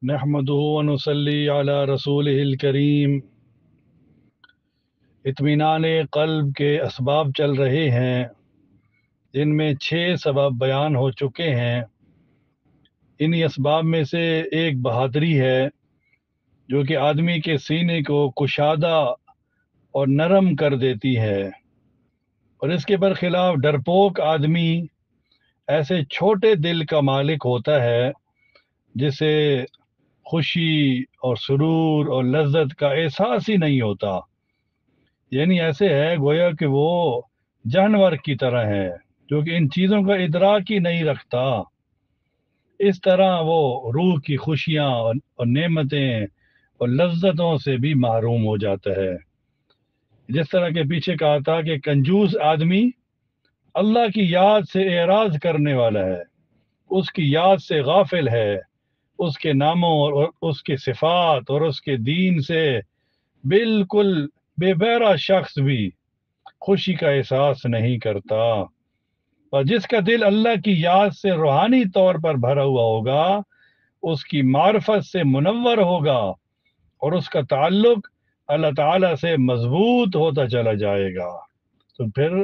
نحمدہ ونصلی علی رسولہ الکریم۔ اطمینان قلب کے اسباب چل رہے ہیں، جن میں 6 سبب بیان ہو چکے ہیں۔ انہی اسباب میں سے ایک بہادری ہے، جو کہ آدمی کے سینے کو کشادہ اور نرم کر دیتی ہے، اور اس کے برخلاف ڈرپوک آدمی ایسے چھوٹے دل کا مالک ہوتا ہے جسے خوشی اور سرور اور لذت کا احساس ہی نہیں ہوتا۔ یعنی ایسے ہے گویا کہ وہ جانور کی طرح ہے، جو کہ ان چیزوں کا ادراک ہی نہیں رکھتا۔ اس طرح وہ روح کی خوشیاں اور نعمتیں اور لذتوں سے بھی محروم ہو جاتا ہے۔ جس طرح کے پیچھے کہا تھا کہ کنجوس آدمی اللہ کی یاد سے اعراض کرنے والا ہے، اس کی یاد سے غافل ہے، اس کے ناموں اور اس کے صفات اور اس کے دین سے بالکل بے بہرا شخص بھی خوشی کا احساس نہیں کرتا۔ اور جس کا دل اللہ کی یاد سے روحانی طور پر بھرا ہوا ہوگا، اس کی معرفت سے منور ہوگا، اور اس کا تعلق اللہ تعالیٰ سے مضبوط ہوتا چلا جائے گا۔ تو پھر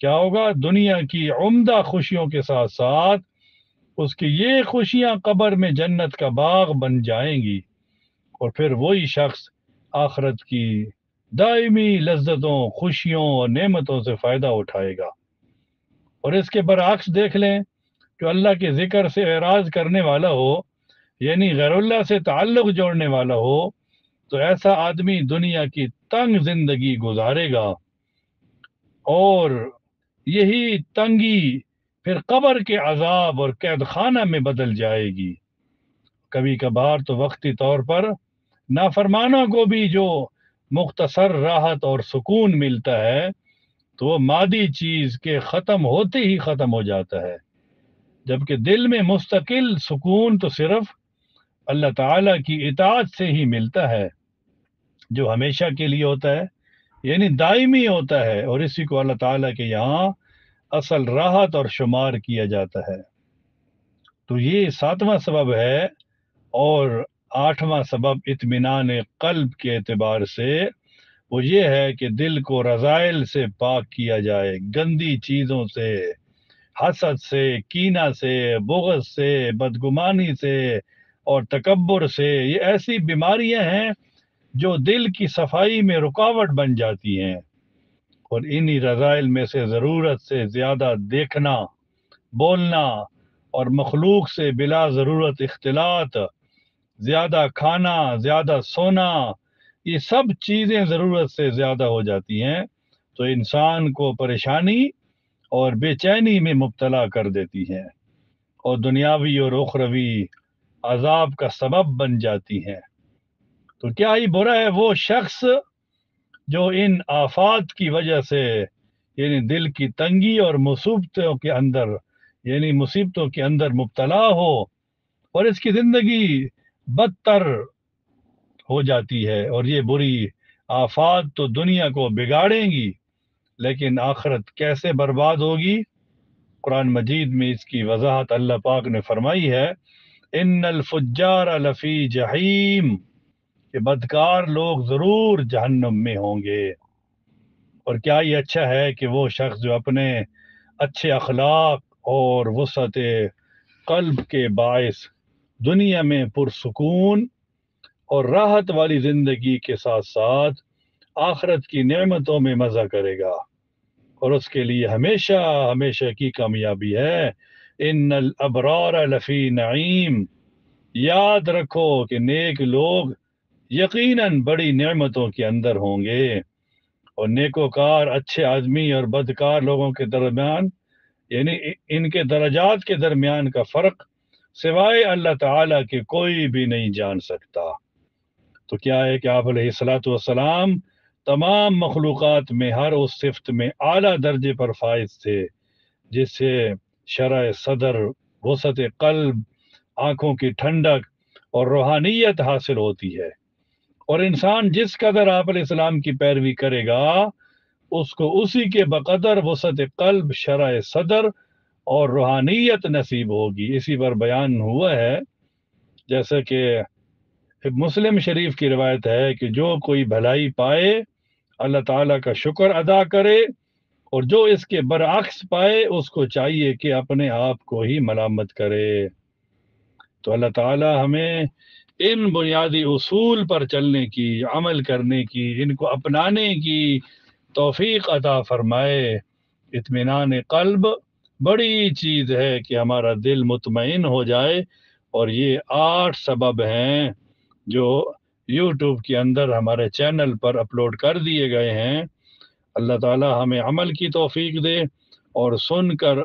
کیا ہوگا؟ دنیا کی عمدہ خوشیوں کے ساتھ ساتھ اس کی یہ خوشیاں قبر میں جنت کا باغ بن جائیں گی، اور پھر وہی شخص آخرت کی دائمی لذتوں، خوشیوں اور نعمتوں سے فائدہ اٹھائے گا۔ اور اس کے برعکس دیکھ لیں، جو اللہ کے ذکر سے اعراض کرنے والا ہو، یعنی غیر اللہ سے تعلق جوڑنے والا ہو، تو ایسا آدمی دنیا کی تنگ زندگی گزارے گا، اور یہی تنگی پھر قبر کے عذاب اور قید خانہ میں بدل جائے گی۔ کبھی کبھار تو وقتی طور پر نافرمانوں کو بھی جو مختصر راحت اور سکون ملتا ہے، تو وہ مادی چیز کے ختم ہوتے ہی ختم ہو جاتا ہے، جبکہ دل میں مستقل سکون تو صرف اللہ تعالیٰ کی اطاعت سے ہی ملتا ہے، جو ہمیشہ کے لیے ہوتا ہے، یعنی دائمی ہوتا ہے، اور اسی کو اللہ تعالیٰ کے یہاں اصل راحت اور شمار کیا جاتا ہے۔ تو یہ 7واں سبب ہے، اور 8واں سبب اطمینان قلب کے اعتبار سے وہ یہ ہے کہ دل کو رذائل سے پاک کیا جائے، گندی چیزوں سے، حسد سے، کینہ سے، بغض سے، بدگمانی سے اور تکبر سے۔ یہ ایسی بیماریاں ہیں جو دل کی صفائی میں رکاوٹ بن جاتی ہیں، اور انہی رذائل میں سے ضرورت سے زیادہ دیکھنا، بولنا اور مخلوق سے بلا ضرورت اختلاط، زیادہ کھانا، زیادہ سونا، یہ سب چیزیں ضرورت سے زیادہ ہو جاتی ہیں، تو انسان کو پریشانی اور بے چینی میں مبتلا کر دیتی ہیں، اور دنیاوی اور اخروی عذاب کا سبب بن جاتی ہیں۔ تو کیا ہی برا ہے وہ شخص جو ان آفات کی وجہ سے، یعنی دل کی تنگی اور مصیبتوں کے اندر مبتلا ہو، اور اس کی زندگی بدتر ہو جاتی ہے، اور یہ بری آفات تو دنیا کو بگاڑیں گی، لیکن آخرت کیسے برباد ہوگی؟ قرآن مجید میں اس کی وضاحت اللہ پاک نے فرمائی ہے، ان الفجار لفی جہیم، کہ بدکار لوگ ضرور جہنم میں ہوں گے۔ اور کیا یہ اچھا ہے کہ وہ شخص جو اپنے اچھے اخلاق اور وسعت قلب کے باعث دنیا میں پرسکون اور راحت والی زندگی کے ساتھ ساتھ آخرت کی نعمتوں میں مزہ کرے گا، اور اس کے لیے ہمیشہ ہمیشہ کی کامیابی ہے۔ ان الابرار لفی نعیم، یاد رکھو کہ نیک لوگ یقیناً بڑی نعمتوں کے اندر ہوں گے، اور نیکوکار اچھے آدمی اور بدکار لوگوں کے درمیان، یعنی ان کے درجات کے درمیان کا فرق سوائے اللہ تعالیٰ کے کوئی بھی نہیں جان سکتا۔ تو کیا ہے کہ آپ علیہ الصلاۃ والسلام تمام مخلوقات میں ہر اس صفت میں اعلیٰ درجے پر فائز تھے، جس سے شرح صدر، وسعت قلب، آنکھوں کی ٹھنڈک اور روحانیت حاصل ہوتی ہے، اور انسان جس قدر آپ علیہ السلام کی پیروی کرے گا، اس کو اسی کے بقدر وسعت قلب، شرح صدر اور روحانیت نصیب ہوگی۔ اسی پر بیان ہوا ہے جیسا کہ مسلم شریف کی روایت ہے کہ جو کوئی بھلائی پائے اللہ تعالیٰ کا شکر ادا کرے، اور جو اس کے برعکس پائے اس کو چاہیے کہ اپنے آپ کو ہی ملامت کرے۔ تو اللہ تعالیٰ ہمیں ان بنیادی اصول پر چلنے کی، عمل کرنے کی، ان کو اپنانے کی توفیق عطا فرمائے۔ اطمینان قلب بڑی چیز ہے کہ ہمارا دل مطمئن ہو جائے، اور یہ 8 سبب ہیں جو یوٹیوب کے اندر ہمارے چینل پر اپلوڈ کر دیے گئے ہیں۔ اللہ تعالیٰ ہمیں عمل کی توفیق دے اور سن کر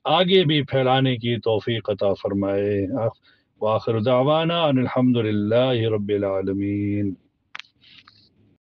آگے بھی پھیلانے کی توفیق عطا فرمائے۔ وآخر دعوانا ان الحمد للہ رب العالمین۔